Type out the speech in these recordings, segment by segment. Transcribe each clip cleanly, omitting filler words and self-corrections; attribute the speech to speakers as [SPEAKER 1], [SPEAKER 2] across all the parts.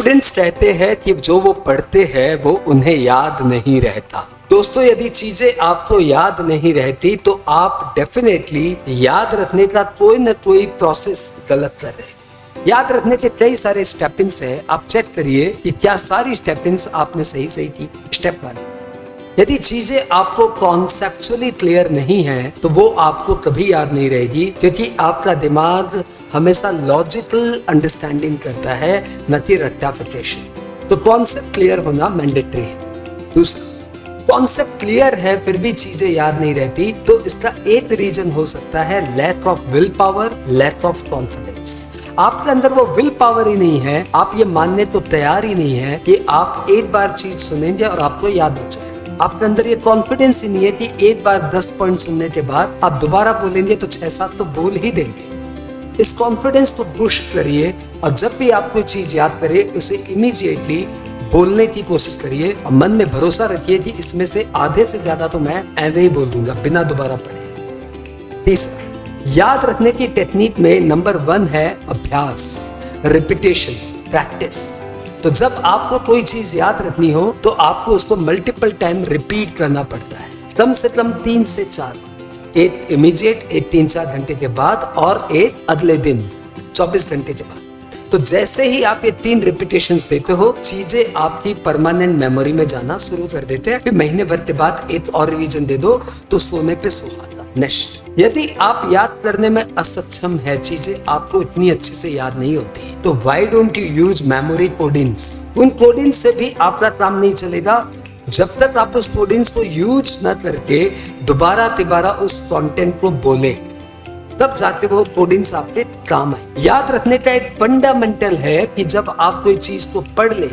[SPEAKER 1] Students कहते हैं कि जो वो पढ़ते हैं वो उन्हें याद नहीं रहता। दोस्तों, यदि चीजें आपको याद नहीं रहती तो आप डेफिनेटली याद रखने का कोई ना कोई प्रोसेस गलत कर रहे हैं। याद रखने के कई सारे स्टेपिंग्स हैं, आप चेक करिए कि क्या सारी स्टेपिंग्स आपने सही की। स्टेप 1, यदि चीजें आपको कॉन्सेप्चुअली क्लियर नहीं है तो वो आपको कभी याद नहीं रहेगी, क्योंकि आपका दिमाग हमेशा लॉजिकल अंडरस्टैंडिंग करता है, न कि रट्टाफिकेशन। तो कॉन्सेप्ट क्लियर होना मैंडेटरी है। दूसरा, कॉन्सेप्ट क्लियर है फिर भी चीजें याद नहीं रहती, तो इसका एक रीजन हो सकता है lack of will power, lack of confidence. आपके अंदर वो विल पावर ही नहीं है, आप ये मानने तो तैयार ही नहीं है कि आप एक बार चीज सुनेंगे और आपको याद हो जाए। आपके अंदर ये कॉन्फिडेंस ही नहीं है कि एक बार 10 पॉइंट सुनने के बाद आप दोबारा बोलेंगे तो 6-7 तो बोल ही देंगे। इस कॉन्फिडेंस को बूस्ट करिए और जब भी आप कोई चीज याद करे उसे इमीडिएटली बोलने की कोशिश करिए और मन में भरोसा रखिए कि इसमें से आधे से ज्यादा तो मैं ऐवे ही बोल दूंगा बिना दोबारा पढ़े। तीसरा, याद रखने की टेक्निक में नंबर 1 है अभ्यास, रिपीटेशन, प्रैक्टिस। तो जब आपको कोई चीज याद रखनी हो तो आपको उसको मल्टीपल टाइम रिपीट करना पड़ता है, कम से कम 3 से 4, एक इमीडिएट, एक 3-4 घंटे के बाद और एक अगले दिन 24 घंटे के बाद। तो जैसे ही आप ये 3 रिपीटेशंस देते हो, चीजें आपकी परमानेंट मेमोरी में जाना शुरू कर देते हैं। फिर महीने भर के बाद एक और रिवीजन दे दो तो सोने पे सुहागा। नेक्स्ट, यदि आप याद करने में असक्षम है, चीजें आपको इतनी अच्छे से याद नहीं होती, तो why don't you use memory codings. उन कोडिंग्स से भी आपका काम नहीं चलेगा जब तक आप उस कोडिंग्स को यूज न करके दोबारा उस कंटेंट को बोले, तब जाके वो कोडिंग्स आपके काम आए। याद रखने का एक फंडामेंटल है कि जब आप कोई चीज को पढ़ ले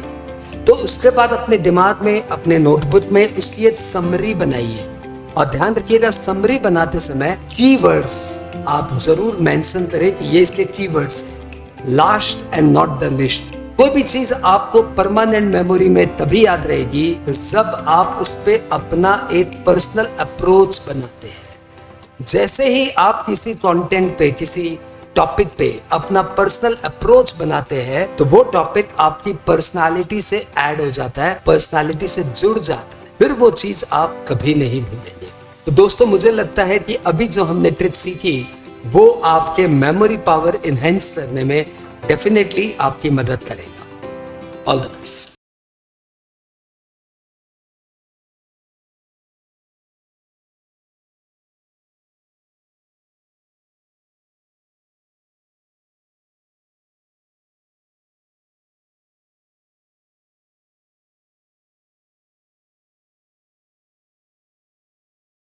[SPEAKER 1] तो उसके बाद अपने दिमाग में, अपने नोटबुक में उसकी एक समरी बनाइए। और ध्यान रखिएगा, समरी बनाते समय कीवर्ड्स आप जरूर मेंशन करें कि ये इसके keywords, last and not the list. कोई भी चीज आपको परमानेंट मेमोरी में तभी याद रहेगी जब आप उस पे अपना एक पर्सनल अप्रोच बनाते हैं। जैसे ही आप किसी कंटेंट पे, किसी टॉपिक पे अपना पर्सनल अप्रोच बनाते हैं तो वो टॉपिक आपकी पर्सनालिटी से ऐड हो जाता है, पर्सनालिटी से जुड़ जाता है, फिर वो चीज आप कभी नहीं भूलेंगे। तो दोस्तों, मुझे लगता है कि अभी जो हमने ट्रिक सीखी वो आपके मेमोरी पावर इनहेंस करने में डेफिनेटली आपकी मदद करेगा। All the best.